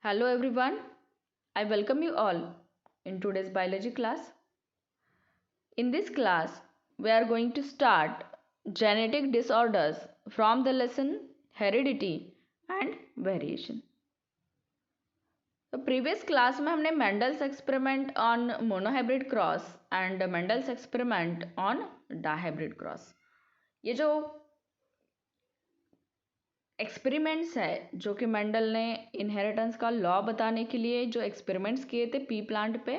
Hello everyone, I welcome you all in today's biology class. In this class, we are going to start genetic disorders from the lesson heredity and variation. तो previous class में हमने Mendel's experiment on monohybrid cross and Mendel's experiment on dihybrid cross. ये जो experiments है जो कि Mendel ने inheritance का लॉ बताने के लिए जो एक्सपेरिमेंट्स किए थे पी प्लांट पे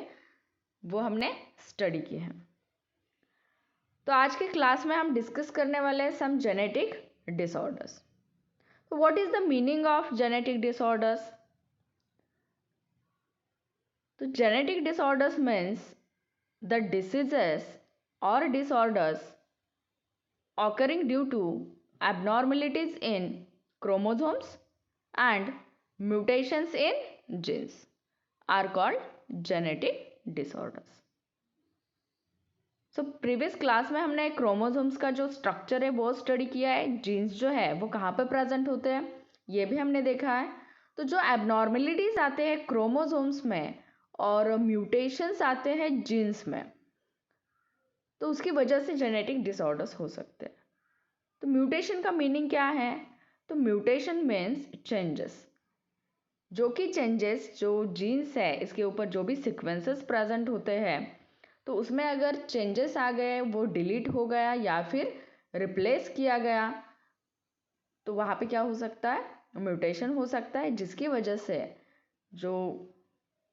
वो हमने स्टडी किए हैं। तो आज के क्लास में हम डिस्कस करने वाले हैं सम जेनेटिक डिसऑर्डर्स। तो what is the meaning of genetic disorders? तो genetic disorders means the diseases और disorders occurring due to abnormalities in chromosomes and mutations in genes are called genetic disorders. So previous class में हमने chromosomes का जो structure है वो study किया है, जीन्स जो है वो कहाँ पे प्रेजेंट होते हैं ये भी हमने देखा है। तो जो एबनॉर्मेलिटीज आते हैं क्रोमोसोम्स में और म्यूटेशंस आते हैं जीन्स में, तो उसकी वजह से जेनेटिक डिसऑर्डर्स हो सकते हैं। तो म्यूटेशन का मीनिंग क्या है? तो म्यूटेशन मीन्स चेंजेस, जो कि चेंजेस जो जीन्स है इसके ऊपर जो भी सीक्वेंसेस प्रेजेंट होते हैं तो उसमें अगर चेंजेस आ गए, वो डिलीट हो गया या फिर रिप्लेस किया गया, तो वहाँ पे क्या हो सकता है? म्यूटेशन हो सकता है, जिसकी वजह से जो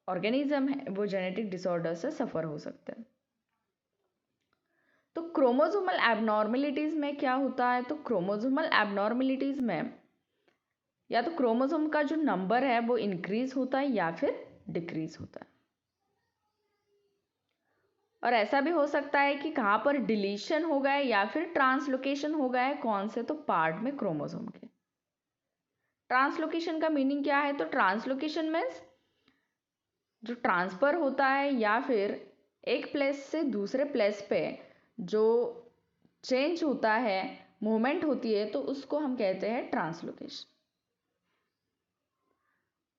ऑर्गेनिज्म है वो जेनेटिक डिसऑर्डर से सफ़र हो सकता है। तो क्रोमोसोमल एबनॉर्मेलिटीज़ में क्या होता है? तो क्रोमोसोमल एबनॉर्मेलिटीज़ में या तो क्रोमोसोम का जो नंबर है वो इंक्रीज होता है या फिर डिक्रीज होता है। और ऐसा भी हो सकता है कि कहाँ पर डिलीशन हो गया या फिर ट्रांसलोकेशन हो गया है, कौन से? तो पार्ट में क्रोमोसोम के। ट्रांसलोकेशन का मीनिंग क्या है? तो ट्रांसलोकेशन मीन्स जो ट्रांसफ़र होता है या फिर एक प्लेस से दूसरे प्लेस पे जो चेंज होता है, मूवमेंट होती है, तो उसको हम कहते हैं ट्रांसलोकेशन।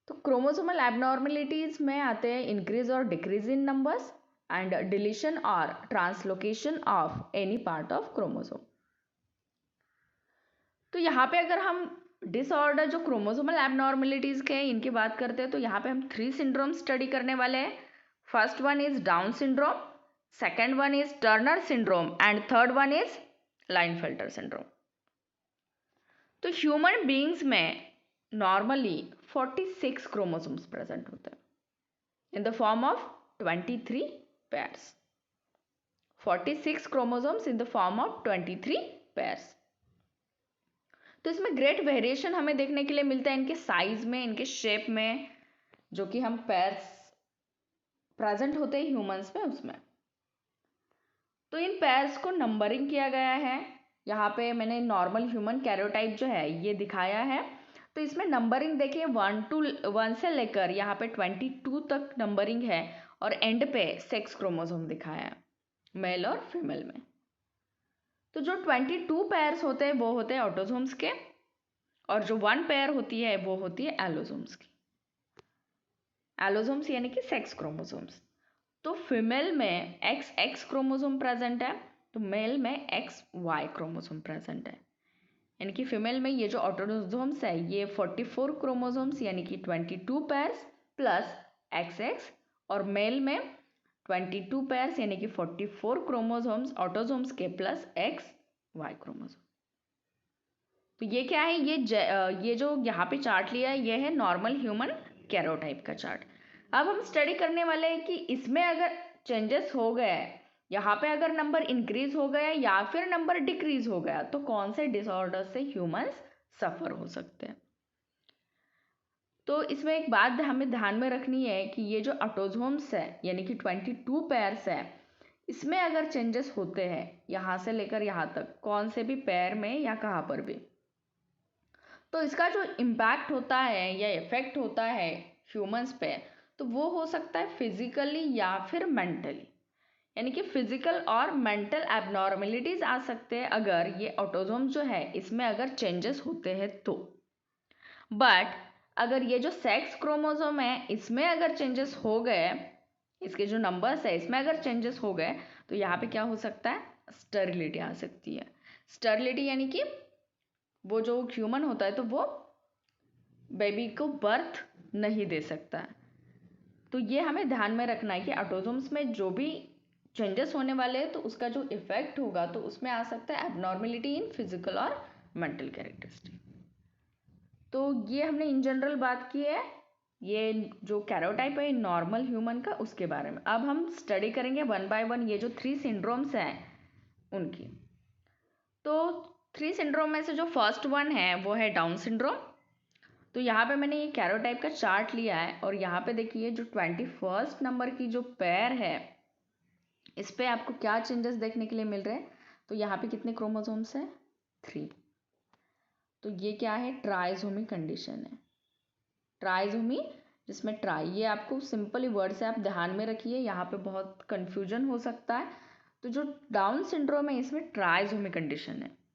तो क्रोमोसोमल एबनॉर्मेलिटीज में आते हैं इंक्रीज और decrease in numbers and deletion और translocation of any part of chromosome. तो यहाँ पे अगर हम डिसऑर्डर जो क्रोमोसोमल एबनॉर्मेलिटीज के हैं इनकी बात करते हैं तो यहाँ पे हम 3 सिंड्रोम स्टडी करने वाले हैं। First one is Down syndrome, second one is Turner syndrome and third one is Klinefelter syndrome. तो ह्यूमन बीइंग्स में नॉर्मली 46 क्रोमोसोम्स प्रेजेंट होते हैं in the form of 23 pairs. 46 chromosomes in the form of 23 pairs. तो इसमें great variation हमें देखने के लिए मिलता है इनके साइज में, इनके शेप में, जो कि हम पेयर्स प्रेजेंट होते हैं ह्यूमंस में उसमें। तो इन पेयर्स को नंबरिंग किया गया है। यहाँ पे मैंने नॉर्मल ह्यूमन कैरियोटाइप जो है ये दिखाया है। तो इसमें नंबरिंग देखिए 1 से लेकर यहाँ पे 22 तक नंबरिंग है और एंड पे सेक्स क्रोमोसोम दिखाया है मेल और फीमेल में। तो जो 22 पेयर्स होते हैं वो होते हैं ऑटोसोम्स के और जो 1 पेयर होती है वो होती है एलोसोम्स की। एलोसोम्स यानी कि सेक्स क्रोमोसोम्स। तो फीमेल में XX क्रोमोसोम प्रेजेंट है, तो मेल में XY क्रोमोसोम प्रेजेंट है। यानी कि फीमेल में ये जो ऑटोसोम्स है ये 44 क्रोमोसोम्स यानी कि 22 पेयर्स प्लस XX और मेल में 22 पेयर्स यानी कि 44 क्रोमोसोम्स ऑटोसोम्स के प्लस XY क्रोमोसोम। तो ये क्या है? ये जो यहाँ पे चार्ट लिया है ये है नॉर्मल ह्यूमन कैरियोटाइप का चार्ट। अब हम स्टडी करने वाले हैं कि इसमें अगर चेंजेस हो गए, यहाँ पे अगर नंबर इंक्रीज हो गया या फिर नंबर डिक्रीज हो गया, तो कौन से डिसऑर्डर से ह्यूमंस सफ़र हो सकते हैं। तो इसमें एक बात हमें ध्यान में रखनी है कि ये जो ऑटोसोम्स है यानी कि 22 पेयर्स है, इसमें अगर चेंजेस होते हैं यहाँ से लेकर यहाँ तक, कौन से भी पेयर में या कहाँ पर भी, तो इसका जो इम्पैक्ट होता है या इफेक्ट होता है ह्यूमंस पे, तो वो हो सकता है फिजिकली या फिर मेंटली। यानी कि फिजिकल और मेंटल एबनॉर्मेलिटीज आ सकते हैं अगर ये ऑटोसोम जो है इसमें अगर चेंजेस होते हैं तो। बट अगर ये जो सेक्स क्रोमोसोम है इसमें अगर चेंजेस हो गए, इसके जो नंबर्स है इसमें अगर चेंजेस हो गए तो यहाँ पे क्या हो सकता है, स्टरिलिटी आ सकती है। स्टरिलिटी यानी कि वो जो ह्यूमन होता है तो वो बेबी को बर्थ नहीं दे सकता है। तो ये हमें ध्यान में रखना है कि ऑटोसोम्स में जो भी चेंजेस होने वाले हैं तो उसका जो इफेक्ट होगा तो उसमें आ सकता है एबनॉर्मेलिटी इन फिजिकल और मेंटल कैरेक्टरिस्टिक। तो ये हमने इन जनरल बात की है, ये जो कैरोटाइप है नॉर्मल ह्यूमन का उसके बारे में। अब हम स्टडी करेंगे वन बाय वन ये जो 3 सिंड्रोम्स हैं उनकी। तो 3 सिंड्रोम में से जो फर्स्ट वन है वो है डाउन सिंड्रोम। तो यहाँ पे मैंने ये कैरोटाइप का चार्ट लिया है और यहाँ पे देखिए जो 21st नंबर की जो पेयर है इस पे आपको क्या चेंजेस देखने के लिए मिल रहे हैं। तो यहाँ पे कितने क्रोमोसोम्स हैं, 3। तो ये क्या है, ट्राइसोमी कंडीशन है। ट्राइसोमी जिसमें ट्राई, ये आपको सिंपली वर्ड से आप ध्यान में रखिए, यहाँ पे बहुत कंफ्यूजन हो सकता है। तो जो डाउन सिंड्रोम है इसमें ट्राइसोमी कंडीशन है।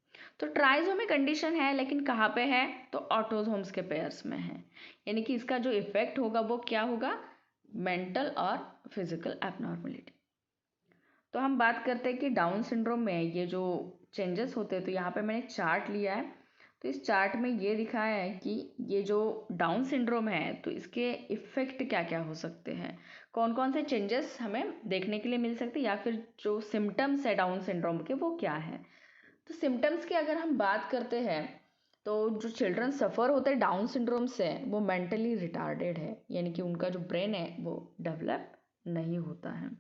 तो ट्राइसोमी कंडीशन है लेकिन कहाँ पे है, तो ऑटोसोम्स के पेयर्स में है। यानी कि इसका जो इफेक्ट होगा वो क्या होगा, मेंटल और फिजिकल एबनॉर्मलिटी। तो हम बात करते हैं कि डाउन सिंड्रोम में ये जो चेंजेस होते हैं, तो यहाँ पे मैंने चार्ट लिया है। तो इस चार्ट में ये दिखाया है कि ये जो डाउन सिंड्रोम है तो इसके इफ़ेक्ट क्या क्या हो सकते हैं, कौन कौन से चेंजेस हमें देखने के लिए मिल सकते हैं, या फिर जो सिम्टम्स है डाउन सिंड्रोम के वो क्या है। तो सिम्टम्स की अगर हम बात करते हैं तो जो चिल्ड्रन सफ़र होते हैं डाउन सिंड्रोम से वो मेंटली रिटार्डेड है, यानी कि उनका जो ब्रेन है वो डेवलप नहीं होता है।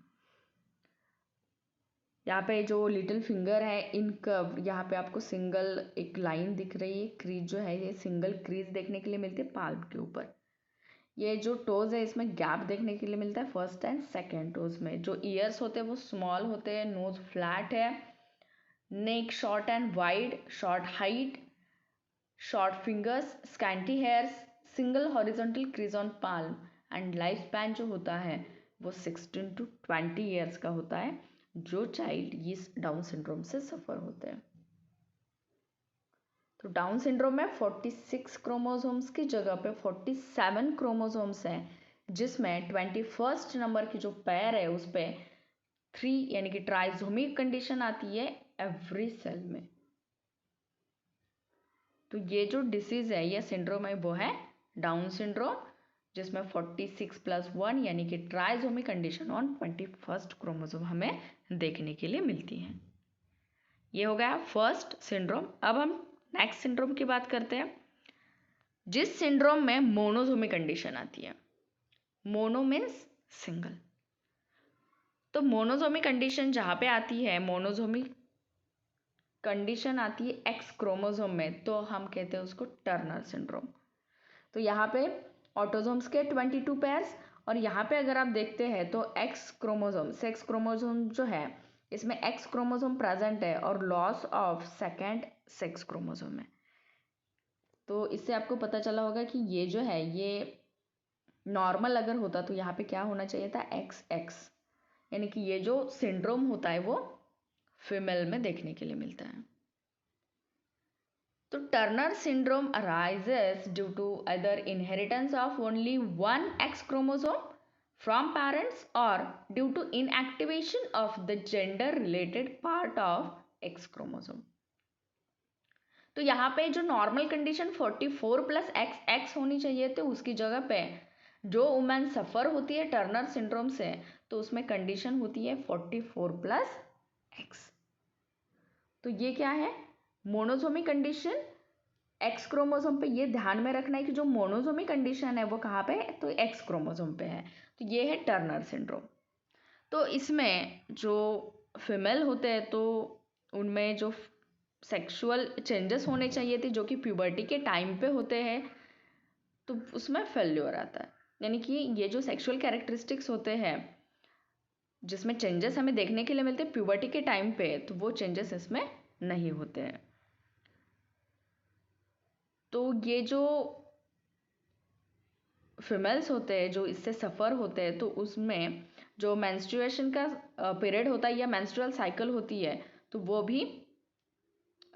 यहाँ पे जो लिटिल फिंगर है इनका, यहाँ पे आपको सिंगल एक लाइन दिख रही है, क्रीज जो है ये सिंगल क्रीज देखने के लिए मिलती है पाल्म के ऊपर। ये जो टोज है इसमें गैप देखने के लिए मिलता है फर्स्ट एंड सेकेंड टोज में। जो ईयर्स होते हैं वो स्मॉल होते हैं, नोज फ्लैट है, neck short and wide, short height, short fingers, scanty hairs, single horizontal crease on palm, and life span जो होता है वो 16 to 20 ईयर्स का होता है जो चाइल्ड इस डाउन सिंड्रोम से सफ़र होते हैं। तो डाउन सिंड्रोम में 46 क्रोमोसोम्स की जगह पे 47 क्रोमोसोम्स हैं, जिसमें 21st नंबर की जो पेयर है उस पर 3 यानी कि ट्राइसोमिक कंडीशन आती है एवरी सेल में। तो ये जो डिसीज़ है या सिंड्रोम है वो है डाउन सिंड्रोम, जिसमें 46+1 यानी कि trisomy condition on 21st chromosome हमें देखने के लिए मिलती है। ये हो गया फर्स्ट सिंड्रोम। अब हम नेक्स्ट सिंड्रोम की बात करते हैं, जिस सिंड्रोम में मोनोसोमी कंडीशन आती है। Mono means single. तो मोनोसोमी कंडीशन जहाँ पे आती है, मोनोसोमी कंडीशन आती है एक्स क्रोमोसोम में, तो हम कहते हैं उसको टर्नर सिंड्रोम। तो यहाँ पे ऑटोसोम्स के 22 पेयर्स, और यहाँ पे अगर आप देखते हैं तो एक्स क्रोमोसोम, सेक्स क्रोमोसोम जो है इसमें एक्स क्रोमोसोम प्रेजेंट है और loss of second sex chromosome है। तो इससे आपको पता चला होगा कि ये जो है ये नॉर्मल अगर होता तो यहाँ पे क्या होना चाहिए था, एक्स एक्स, यानी कि ये जो सिंड्रोम होता है वो फीमेल में देखने के लिए मिलता है। तो Turner syndrome arises due to either inheritance of only one X chromosome from parents or due to inactivation of the gender related part of X chromosome। तो यहाँ पे जो नॉर्मल कंडीशन 44+XX होनी चाहिए तो उसकी जगह पे जो वुमेन सफ़र होती है टर्नर सिंड्रोम से तो उसमें कंडीशन होती है 44+X। तो ये क्या है, मोनोसोमी कंडीशन एक्स क्रोमोसोम पे। ये ध्यान में रखना है कि जो मोनोसोमी कंडीशन है वो कहाँ पे है, तो एक्स क्रोमोसोम पे है। तो ये है टर्नर सिंड्रोम। तो इसमें जो फीमेल होते हैं तो उनमें जो सेक्सुअल चेंजेस होने चाहिए थे जो कि प्यूबर्टी के टाइम पे होते हैं तो उसमें फेल्योर आता है। यानी कि ये जो सेक्सुअल कैरेक्टरिस्टिक्स होते हैं जिसमें चेंजेस हमें देखने के लिए मिलते हैं प्यूबर्टी के टाइम पे, तो वो चेंजेस इसमें नहीं होते हैं। तो ये जो फीमेल्स होते हैं जो इससे सफ़र होते हैं तो उसमें जो मेंस्ट्रुएशन का पीरियड होता है या मेंस्ट्रुअल साइकिल होती है तो वो भी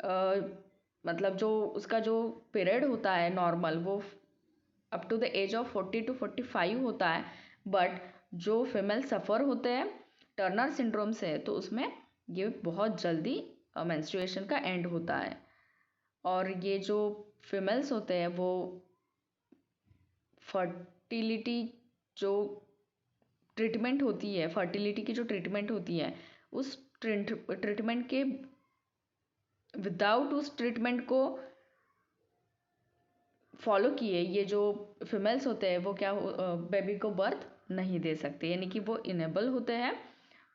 मतलब जो उसका जो पीरियड होता है नॉर्मल वो up to the age of 40 to 45 होता है, बट जो फीमेल सफ़र होते हैं टर्नर सिंड्रोम से तो उसमें ये बहुत जल्दी मेंस्ट्रुएशन का एंड होता है। और ये जो फीमेल्स होते हैं वो फर्टिलिटी जो ट्रीटमेंट होती है, फर्टिलिटी की जो ट्रीटमेंट होती है उस ट्रीटमेंट के विदाउट उस ट्रीटमेंट को फॉलो किए ये जो फीमेल्स होते हैं वो क्या बेबी को बर्थ नहीं दे सकते, यानी कि वो इनेबल होते हैं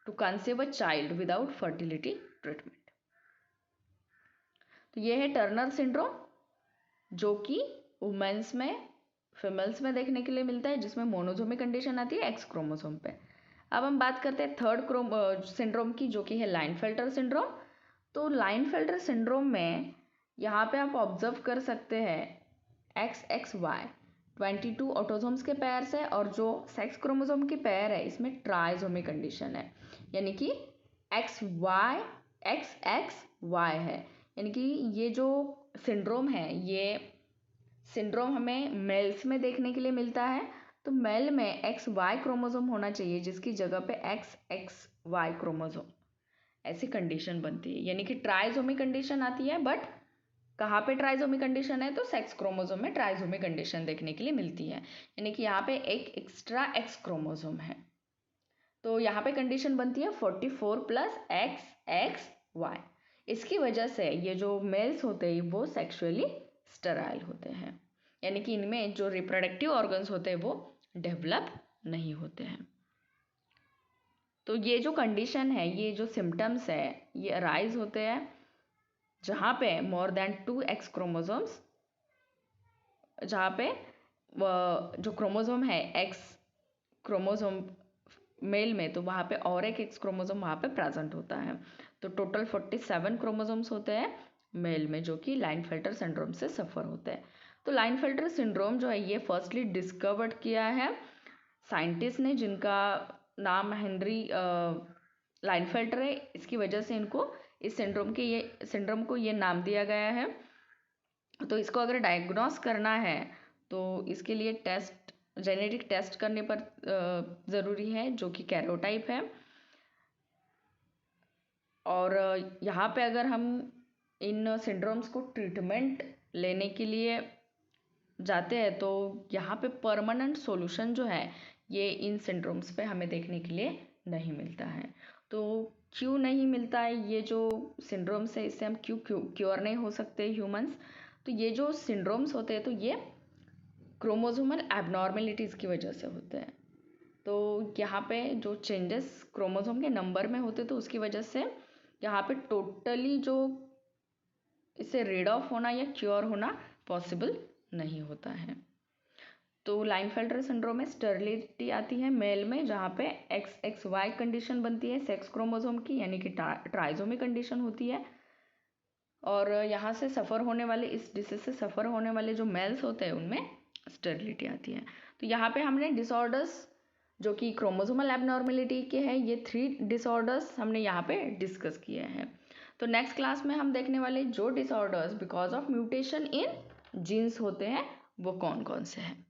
to conceive a child without fertility treatment. तो ये है टर्नर सिंड्रोम जो कि वुमेन्स में फीमेल्स में देखने के लिए मिलता है, जिसमें मोनोजोमिक कंडीशन आती है एक्स क्रोमोसोम पे। अब हम बात करते हैं थर्ड सिंड्रोम की, जो कि है लाइनफेल्टर सिंड्रोम। तो लाइनफेल्टर सिंड्रोम में यहाँ पे आप ऑब्जर्व कर सकते हैं XXY 22 ऑटोसोम्स के पेयर से, और जो सेक्स क्रोमोसोम की पेयर है इसमें ट्राइसोमिक कंडीशन है, यानी कि XXY है। यानी कि ये जो सिंड्रोम है ये सिंड्रोम हमें मेल्स में देखने के लिए मिलता है। तो मेल में XY क्रोमोसोम होना चाहिए जिसकी जगह पे XXY क्रोमोसोम, ऐसी कंडीशन बनती है। यानी कि ट्राइसोमिक कंडीशन आती है, बट कहाँ पे ट्राइसोमिक कंडीशन है तो सेक्स क्रोमोसोम में ट्राइसोमिक कंडीशन देखने के लिए मिलती है, यानी कि यहाँ पे एक एक्स्ट्रा एक्स क्रोमोसोम है। तो यहाँ पे कंडीशन बनती है 44 + XXY। इसकी वजह से ये जो मेल्स होते हैं वो सेक्सुअली स्टेराइल होते हैं, यानी कि इनमें जो रिप्रोडक्टिव ऑर्गन्स होते हैं वो डेवलप नहीं होते हैं। तो ये जो कंडीशन है, ये जो सिम्टम्स है, ये अराइज होते हैं जहाँ पे मोर देन 2 एक्स क्रोमोसोम्स, जहाँ पे जो क्रोमोसोम है एक्स क्रोमोसोम मेल में, तो वहाँ पे और एक एक्स क्रोमोसोम वहाँ पे प्रेजेंट होता है। तो टोटल 47 क्रोमोसोम्स होते हैं मेल में जो कि लाइनफेल्टर सिंड्रोम से सफ़र होते हैं। तो लाइनफेल्टर सिंड्रोम जो है ये फर्स्टली डिस्कवर्ड किया है साइंटिस्ट ने, जिनका नाम हेनरी लाइनफेल्टर है। इसकी वजह से इनको इस सिंड्रोम को ये नाम दिया गया है। तो इसको अगर डायग्नोस करना है तो इसके लिए जेनेटिक टेस्ट करने पर ज़रूरी है, जो कि कैरोटाइप है। और यहाँ पे अगर हम इन सिंड्रोम्स को ट्रीटमेंट लेने के लिए जाते हैं तो यहाँ पे परमानेंट सॉल्यूशन जो है ये इन सिंड्रोम्स पे हमें देखने के लिए नहीं मिलता है। तो क्यों नहीं मिलता है ये जो सिंड्रोम्स है, इससे हम क्यों क्योर नहीं हो सकते ह्यूमंस? तो ये जो सिंड्रोम्स होते हैं तो ये क्रोमोसोमल एबनॉर्मेलिटीज़ की वजह से होते हैं। तो यहाँ पे जो चेंजेस क्रोमोसोम के नंबर में होते तो उसकी वजह से यहाँ पे टोटली जो इससे रीड ऑफ होना या क्योर होना पॉसिबल नहीं होता है। तो लाइनफेल्टर सिंड्रोम में स्टेरिलिटी आती है मेल में, जहाँ पे XXY कंडीशन बनती है सेक्स क्रोमोसोम की, यानी कि ट्राइसोमिक कंडीशन होती है। और यहाँ से सफ़र होने वाले, इस डिसीज से सफ़र होने वाले जो मेल्स होते हैं उनमें स्टेरिलिटी आती है। तो यहाँ पे हमने डिसऑर्डर्स जो कि क्रोमोसोमल एबनॉर्मेलिटी के हैं, ये 3 डिसऑर्डर्स हमने यहाँ पे डिस्कस किए हैं। तो नेक्स्ट क्लास में हम देखने वाले जो disorders because of mutation in genes होते हैं वो कौन कौन से हैं।